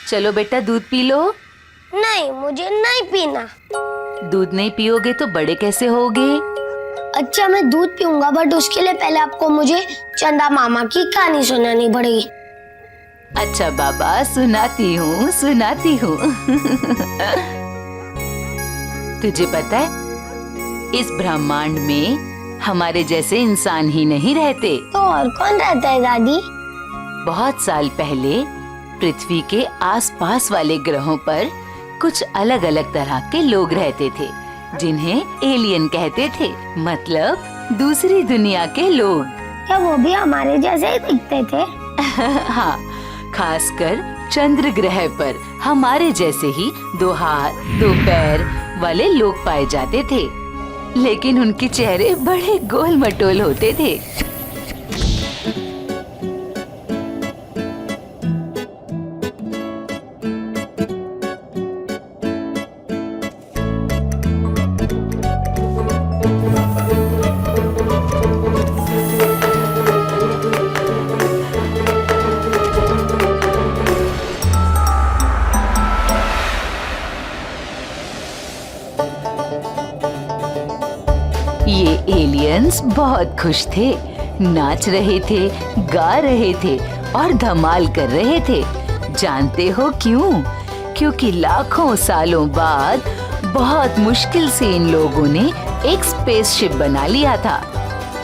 चलो बेटा दूध पी लो। नहीं, मुझे नहीं पीना। दूध नहीं पियोगे तो बड़े कैसे होगे? अच्छा, मैं दूध पीऊंगा, बट उसके लिए पहले आपको मुझे चंदा मामा की कहानी सुनानी पड़ेगी। अच्छा बाबा, सुनाती हूँ सुनाती हूँ। तुझे पता है, इस ब्रह्मांड में हमारे जैसे इंसान ही नहीं रहते। तो और कौन रहता है दादी? बहुत साल पहले पृथ्वी के आसपास वाले ग्रहों पर कुछ अलग अलग तरह के लोग रहते थे, जिन्हें एलियन कहते थे, मतलब दूसरी दुनिया के लोग। क्या वो भी हमारे जैसे ही दिखते थे? हाँ, खासकर चंद्र ग्रह पर हमारे जैसे ही 2 हाथ 2 पैर वाले लोग पाए जाते थे, लेकिन उनके चेहरे बड़े गोल मटोल होते थे। ये एलियंस बहुत खुश थे, नाच रहे थे, गा रहे थे और धमाल कर रहे थे। जानते हो क्यों? क्योंकि लाखों सालों बाद बहुत मुश्किल से इन लोगों ने एक स्पेसशिप बना लिया था,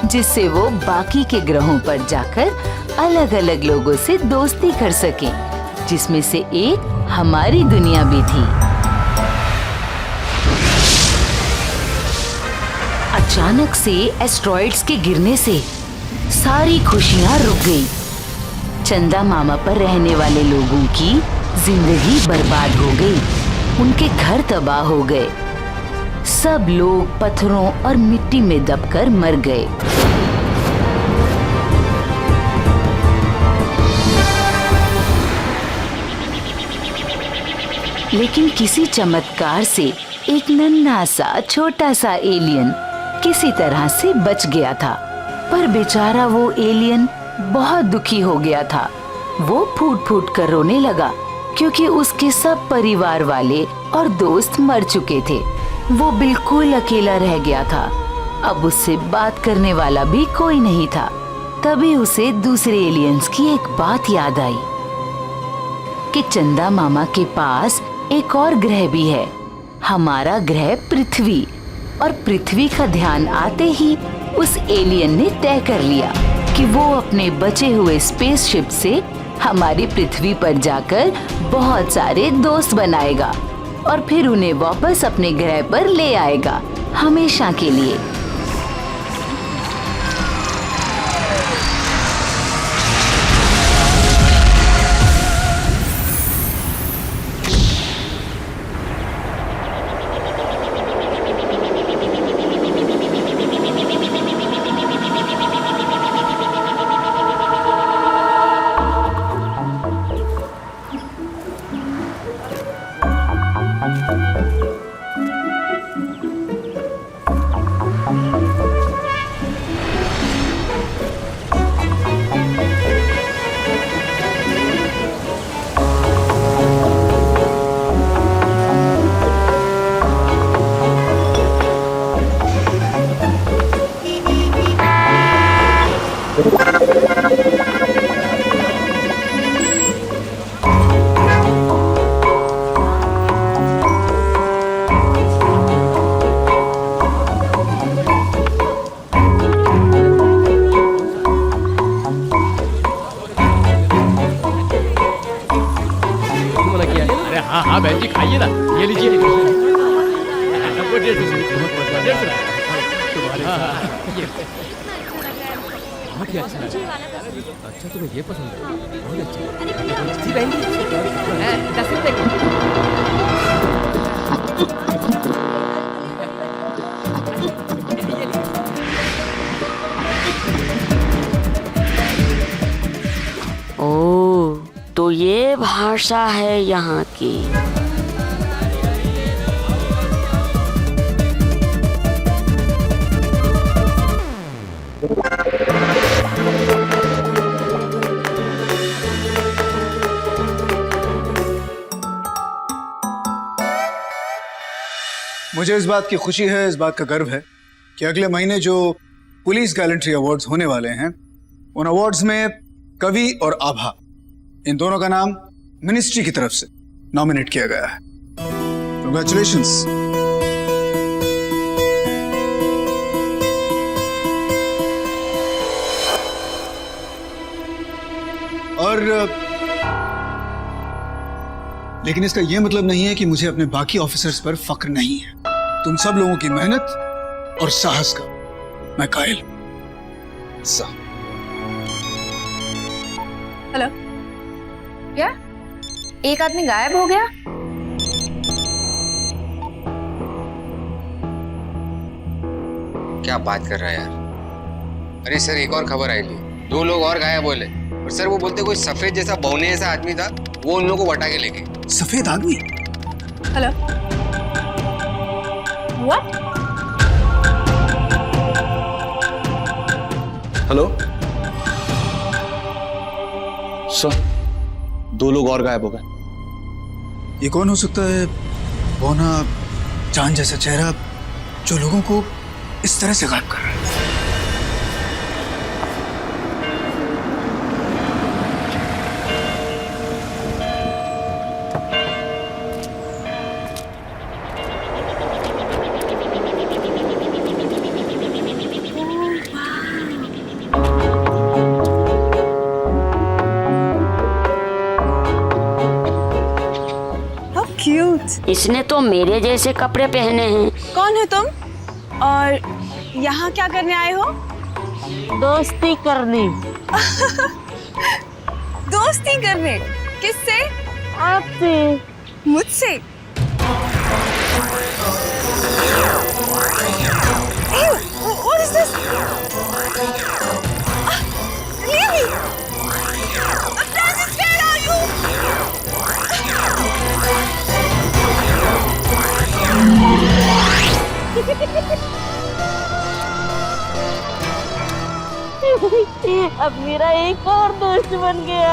जिससे वो बाकी के ग्रहों पर जाकर अलग अलग लोगों से दोस्ती कर सकें, जिसमें से एक हमारी दुनिया भी थी। अचानक से एस्ट्रॉइड्स के गिरने से सारी खुशियां रुक गई। चंदा मामा पर रहने वाले लोगों की जिंदगी बर्बाद हो गई, उनके घर तबाह हो गए, सब लोग पत्थरों और मिट्टी में दबकर मर गए। लेकिन किसी चमत्कार से एक नन्हा सा छोटा सा एलियन किसी तरह से बच गया था। पर बेचारा वो एलियन बहुत दुखी हो गया था। वो फूट फूट कर रोने लगा, क्योंकि उसके सब परिवार वाले और दोस्त मर चुके थे। वो बिल्कुल अकेला रह गया था। अब उससे बात करने वाला भी कोई नहीं था। तभी उसे दूसरे एलियंस की एक बात याद आई कि चंदा मामा के पास एक और ग्रह भी है, हमारा ग्रह पृथ्वी। और पृथ्वी का ध्यान आते ही उस एलियन ने तय कर लिया कि वो अपने बचे हुए स्पेसशिप से हमारी पृथ्वी पर जाकर बहुत सारे दोस्त बनाएगा और फिर उन्हें वापस अपने ग्रह पर ले आएगा, हमेशा के लिए। हाँ हाँ बहन जी, खाइए ना, ये लीजिए। बहुत ही अच्छा लगा। अच्छा, तुम्हें ये पसंद है? बहुत अच्छा। जी बहन जी, 10 रुपए की। ओह, तो ये भाषा है यहाँ की। मुझे इस बात की खुशी है, इस बात का गर्व है कि अगले महीने जो पुलिस गैलेंट्री अवार्ड्स होने वाले हैं, उन अवार्ड्स में कवि और आभा, इन दोनों का नाम मिनिस्ट्री की तरफ से नॉमिनेट किया गया है। कंग्रेचुलेशंस। और लेकिन इसका यह मतलब नहीं है कि मुझे अपने बाकी ऑफिसर्स पर फक्र नहीं है। तुम सब लोगों की मेहनत और साहस का मैं कायल हूं। हेलो, क्या एक आदमी गायब हो गया? क्या बात कर रहा है यार। अरे सर, एक और खबर आई थी, 2 लोग और गायब बोले। और सर वो बोलते कोई सफेद जैसा बौने जैसा आदमी था, वो उन लोगों को बटा के लेके। सफेद आदमी? Hello, what? हेलो सर, 2 लोग और गायब हो गए। ये कौन हो सकता है? बौना चांद जैसा चेहरा जो लोगों को इस तरह से गायब कर रहा है। क्यूट। इसने तो मेरे जैसे कपड़े पहने हैं। कौन हो तुम और यहाँ क्या करने आए हो? दोस्ती करनी। दोस्ती करने? किससे? आपसे। मुझसे? What is this? Really? Francis, where are you? अब मेरा एक और दोस्त बन गया।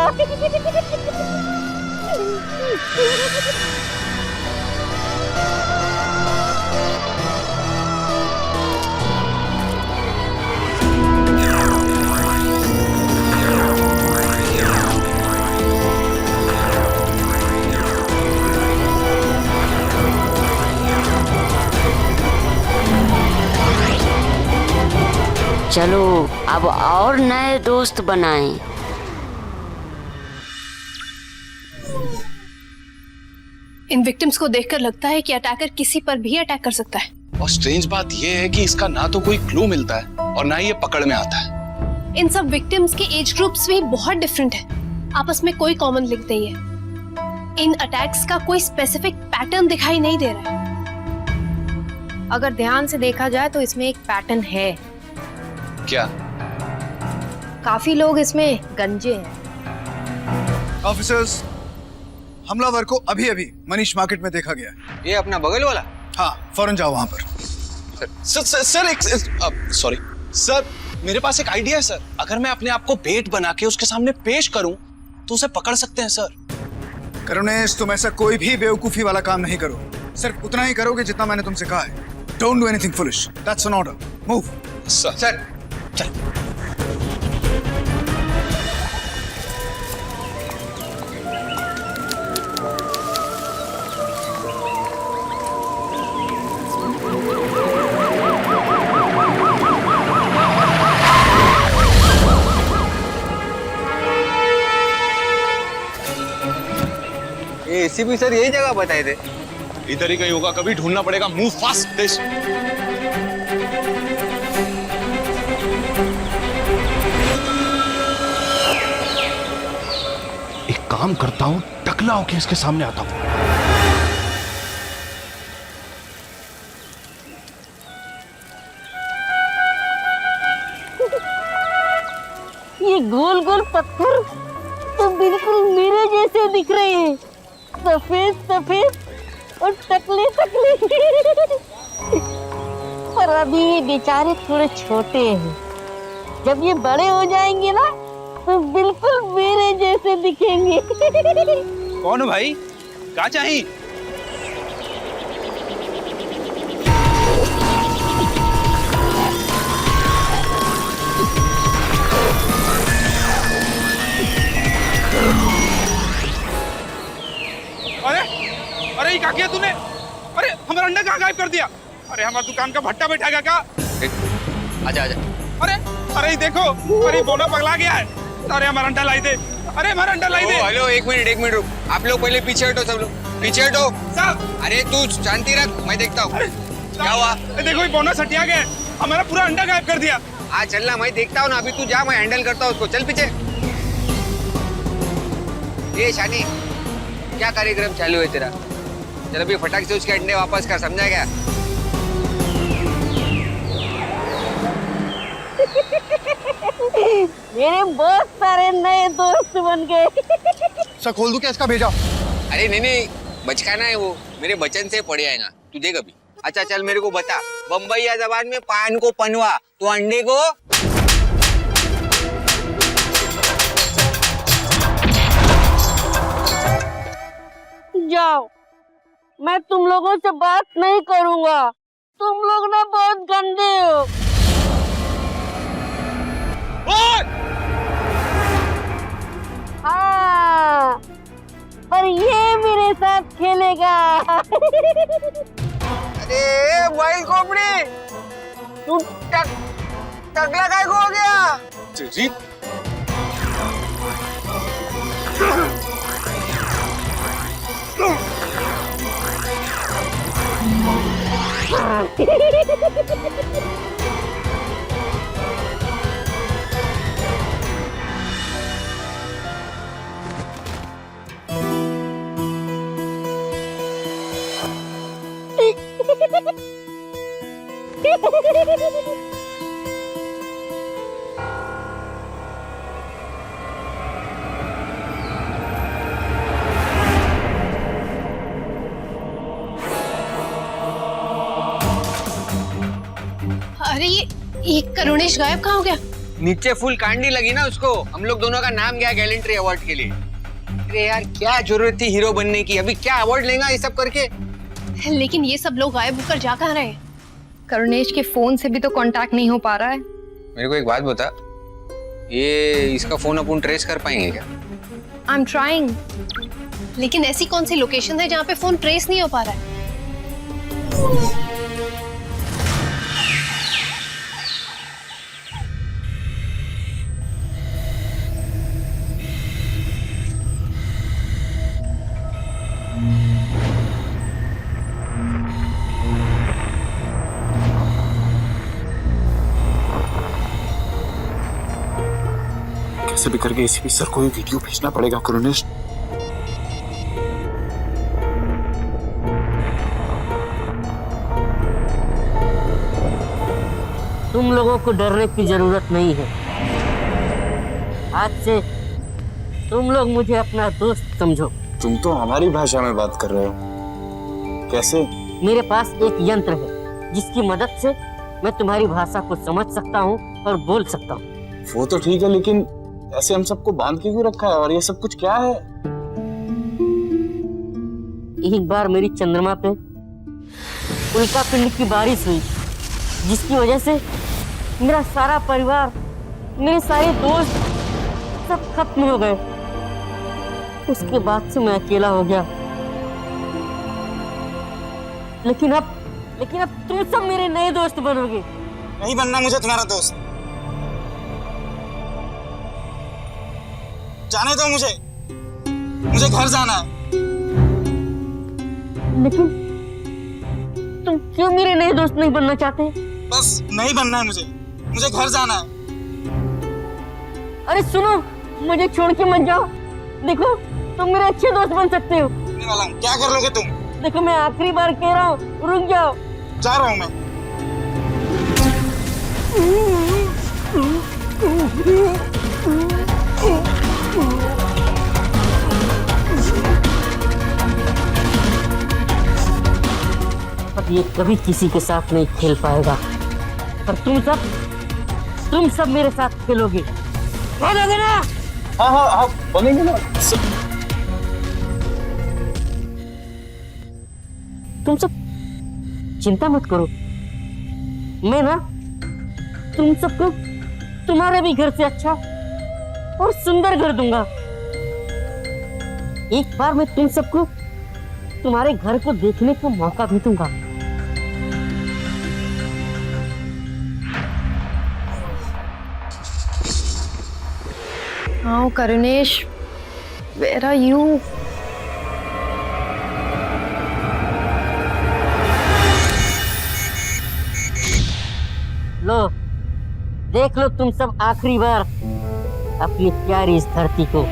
चलो अब और नए दोस्त बनाएं। इन विक्टिम्स को देखकर लगता है कि अटैकर किसी पर भी अटैक कर सकता है। और स्ट्रेंज बात यह है कि इसका ना तो कोई क्लू मिलता है और ना ही ये पकड़ में आता है। इन सब विक्टिम्स के एज ग्रुप्स भी बहुत डिफरेंट है, आपस में कोई कॉमन लिंक नहीं है। इन अटैक्स का कोई स्पेसिफिक पैटर्न दिखाई नहीं दे रहा है। अगर ध्यान से देखा जाए तो इसमें एक पैटर्न है। क्या? काफी लोग इसमें गंजे हैं। ऑफिसर्स, हमलावर को अभी अभी मनीष मार्केट में देखा गया। ये अपना बगल वाला? हाँ, फौरन जाओ वहां पर। सॉरी सर, मेरे पास एक आइडिया है सर। अगर मैं अपने आप को बेट बना के उसके सामने पेश करूं तो उसे पकड़ सकते हैं सर। करुणेश, तुम ऐसा कोई भी बेवकूफी वाला काम नहीं करो। सिर्फ उतना ही करोगे जितना मैंने तुमसे कहा है। Don't do anything foolish, that's an order. Move. Sir sir चल। ये एसीपी सर यही जगह बताए थे। इधर ही कहीं होगा, कभी ढूंढना पड़ेगा। Move fast this. एक काम करता हूं, टकला होके इसके सामने आता हूं। ये गोल गोल पत्थर तो बिल्कुल मेरे जैसे दिख रहे हैं, सफेद सफेद और टकले टकले। पर अभी ये बेचारे थोड़े छोटे हैं, जब ये बड़े हो जाएंगे ना तो बिल्कुल मेरे जैसे दिखेंगे। कौन हो भाई? क्या चाहिए? कर दिया। अरे हमारी दुकान का भट्टा बैठाएगा क्या? आजा आजा। अरे अरे देखो, अरे बोना पगला गया है। अरे हमारा अंडा लाई दे, अरे हमारा अंडा लाई दे। हेलो एक मिनट रुक, आप लोग पहले पीछे हटो, सब लोग पीछे हटो। साहब अरे तू शांति रख, मैं देखता हूँ क्या हुआ। देखो ये बोनस हटिया गया, हमारा पूरा अंडा गायब कर दिया। आज चलना, मैं देखता हूँ ना, अभी तू जा, मैं हैंडल करता हूँ उसको। चल पीछे। ये शानी, क्या कार्यक्रम चालू है तेरा? चल अभी फटाक से उसके अंडे वापस कर, समझा क्या? मेरे बहुत सारे नए दोस्त बन गए। सर खोल दूं क्या इसका भेजा? अरे नहीं, बचकाना है वो, मेरे बचन से पड़ जाएगा, तू देख अभी। अच्छा चल मेरे को बता, बम्बईया जबान में पान को पनवा, तो अंडे को? जाओ, मैं तुम लोगों से बात नहीं करूंगा। तुम लोग ना बहुत गंदे हो। हाँ, पर ये मेरे साथ खेलेगा। अरे भाई कोपड़ी, तू टकला काय को हो गया? जी अरे ये करुणेश गायब कहाँ हो गया? नीचे फुल कांडी लगी ना उसको, हम लोग दोनों का नाम गया गैलेंट्री अवार्ड के लिए। अरे यार क्या जरूरत थी हीरो बनने की, अभी क्या अवार्ड लेगा ये सब करके। लेकिन ये सब लोग गायब होकर जा कहाँ रहे हैं? करुणेश के फोन से भी तो कांटेक्ट नहीं हो पा रहा है। मेरे को एक बात बता, ये इसका फोन अपन ट्रेस कर पाएंगे क्या? I am trying. लेकिन ऐसी कौन सी लोकेशन है जहाँ पे फोन ट्रेस नहीं हो पा रहा है? कैसे भी करके एसीपी सर को ये वीडियो भेजना पड़ेगा करुणेश। तुम लोगों को डरने की जरूरत नहीं है। आज से तुम लोग मुझे अपना दोस्त समझो। तुम तो हमारी भाषा में बात कर रहे हो, कैसे? मेरे पास एक यंत्र है जिसकी मदद से मैं तुम्हारी भाषा को समझ सकता हूँ और बोल सकता हूँ। वो तो ठीक है, लेकिन ऐसे हम सबको बांध के क्यों रखा है और ये सब कुछ क्या है? एक बार मेरी चंद्रमा पे उल्का पिंड की बारिश हुई, जिसकी वजह से मेरा सारा परिवार, मेरे सारे दोस्त सब खत्म हो गए। उसके बाद से मैं अकेला हो गया। लेकिन अब तुम सब मेरे नए दोस्त बनोगे। नहीं बनना मुझे तुम्हारा दोस्त। जाने दो मुझे घर जाना है। लेकिन तुम क्यों मेरे नए दोस्त नहीं बनना चाहते? बस नहीं बनना है मुझे घर जाना है। अरे सुनो, मुझे छोड़ के मत जाओ। देखो तुम मेरे अच्छे दोस्त बन सकते हो। वाला हूँ, क्या कर लोगे तुम? देखो मैं आखिरी बार कह रहा हूँ, रुक जाओ। जा रहा हूँ मैं। अब ये कभी किसी के साथ नहीं खेल पाएगा, पर तुम सब मेरे साथ खेलोगे। बोलोगे ना? हाँ बोलेंगे ना। तुम सब चिंता मत करो, मैं ना तुम सबको तुम्हारे भी घर से अच्छा और सुंदर घर दूंगा। एक बार मैं तुम सबको तुम्हारे घर को देखने का मौका भी दूंगा। Now, Karunesh, where are you? लो, देख लो तुम सब आखिरी बार अपनी प्यारी इस धरती को,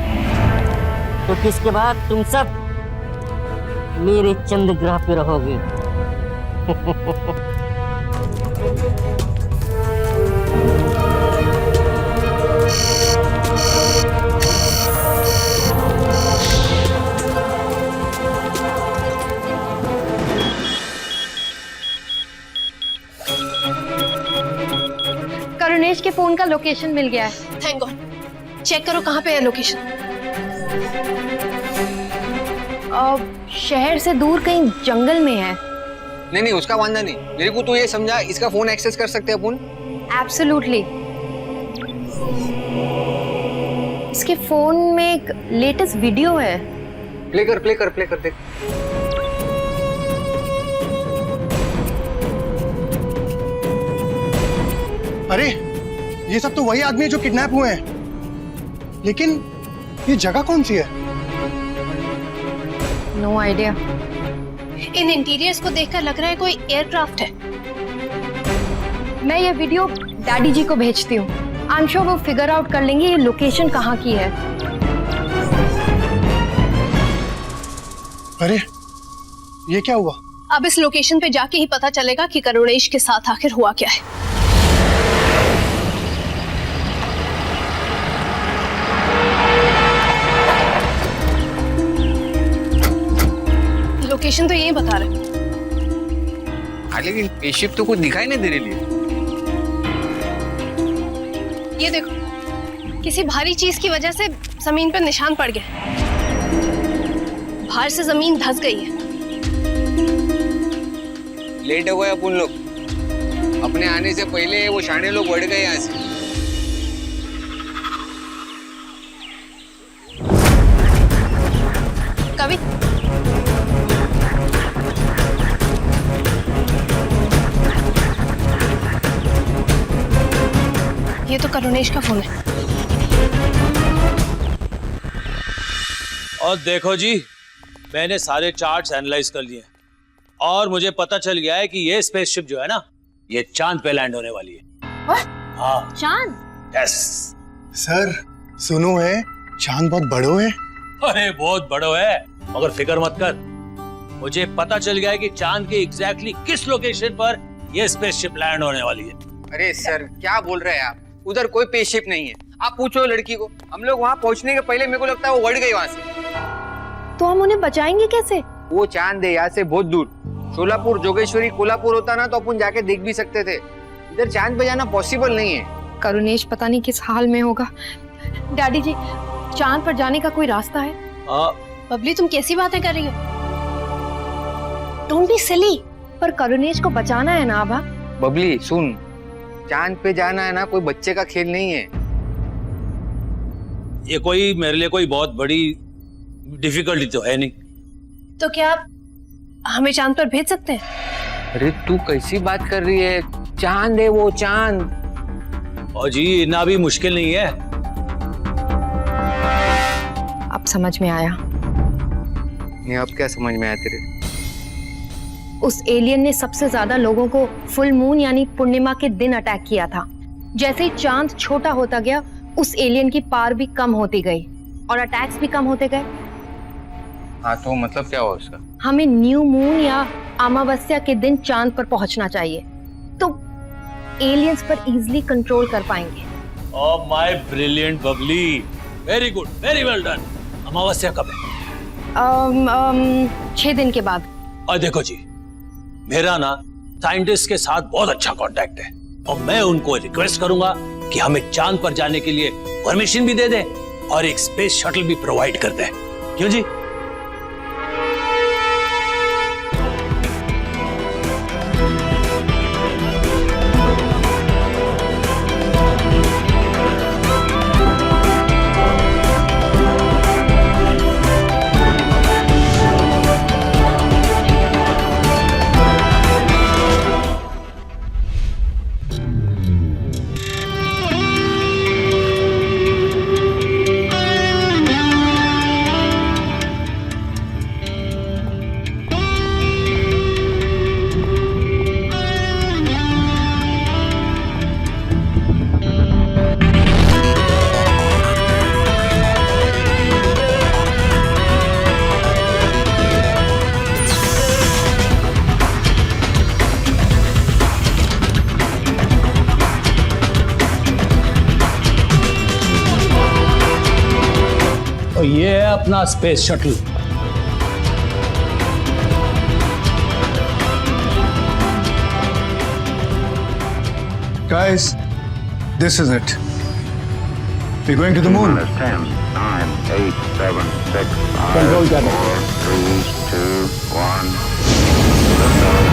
तो किसके बाद तुम सब मेरे चंद्र ग्रह पे रहोगे। करुणेश के फोन का लोकेशन मिल गया है। Thank God. चेक करो कहाँ पे है लोकेशन। शहर से दूर कहीं जंगल में है। नहीं उसका वांदा नहीं, मेरे को तो ये समझा इसका फोन एक्सेस कर सकते हैं अपन। एब्सोल्युटली। इसके फोन में एक लेटेस्ट वीडियो है। प्ले कर देख। अरे ये सब तो वही आदमी है जो किडनैप हुए हैं, लेकिन ये जगह कौन सी है? No idea. इन इंटीरियर्स को देखकर लग रहा है कोई एयरक्राफ्ट है। मैं ये वीडियो डैडी जी को भेजती हूँ। आई एम श्योर वो फिगर आउट कर लेंगे ये लोकेशन कहाँ की है। अरे ये क्या हुआ? अब इस लोकेशन पे जाके ही पता चलेगा कि करुणेश के साथ आखिर हुआ क्या है। लोकेशन तो यही बता रहे। हाँ लेकिन स्पेसशिप तो कुछ दिखाई नहीं दे रही है। ये देखो, किसी भारी चीज की वजह से जमीन पर निशान पड़ गया। बाहर से जमीन धंस गई है। लेट हो गए अपन लोग, अपने आने से पहले वो शाणे लोग बढ़ गए यहाँ से। कवि, ये तो करुणेश का फोन है। और देखो जी, मैंने सारे चार्ट्स एनालाइज कर लिए और मुझे पता चल गया है कि ये स्पेसशिप जो है ना, ये चांद पे लैंड होने वाली है। हाँ, चांद? यस। सर सुनो है, चांद बहुत बड़ो है। अरे बहुत बड़ो है, मगर फिक्र मत कर, मुझे पता चल गया है कि चांद के एग्जैक्टली किस लोकेशन पर ये स्पेसशिप लैंड होने वाली है। अरे सर क्या बोल रहे हैं आप? उधर कोई स्पेसशिप नहीं है। आप पूछो लड़की को। हम लोग वहाँ पहुँचने के पहले मेरे को लगता है वो बढ़ गई वहाँ से। तो हम उन्हें बचाएंगे कैसे? वो चांद है यहाँ से बहुत दूर। सोलापुर, जोगेश्वरी, कोल्हापुर होता ना तो अपन जाके देख भी सकते थे। इधर चांद पे जाना पॉसिबल नहीं है। करुणेश पता नहीं किस हाल में होगा। डैडी जी, चांद पर जाने का कोई रास्ता है? बबली, तुम कैसी बातें कर रही हो? Don't be silly. पर करुणेश को बचाना है ना आभा। बबली सुन, चांद पे जाना है ना कोई बच्चे का खेल नहीं है। ये कोई मेरे लिए कोई बहुत बड़ी डिफिकल्टी तो है नहीं। तो क्या आप हमें चांद पर भेज सकते हैं? अरे तू कैसी बात कर रही है? चांद है वो, चांद। और जी इतना भी मुश्किल नहीं है। अब समझ में आया। नहीं, अब क्या समझ में आया तेरे? उस एलियन ने सबसे ज्यादा लोगों को फुल मून यानी पूर्णिमा के दिन अटैक किया था। जैसे ही चांद छोटा होता गया, उस एलियन की पावर भी कम होती गई और अटैक्स भी कम होते गए। हाँ तो मतलब क्या हुआ उसका? हमें न्यू मून या अमावस्या के दिन चांद पर पहुंचना चाहिए, तो एलियंस पर इजीली कंट्रोल कर पाएंगे। Oh my brilliant Babli, very good, very well done. अमावस्या कब है? 6 दिन के बाद। और देखो जी, मेरा ना साइंटिस्ट के साथ बहुत अच्छा कांटेक्ट है और मैं उनको रिक्वेस्ट करूंगा कि हमें चांद पर जाने के लिए परमिशन भी दे दें और एक स्पेस शटल भी प्रोवाइड कर दें। क्यों जी? ये है अपना space shuttle. Guys, this is it. We're going to the moon. 10, 9, 8, 7, 6, 5, Control 4, 3, 2, 1.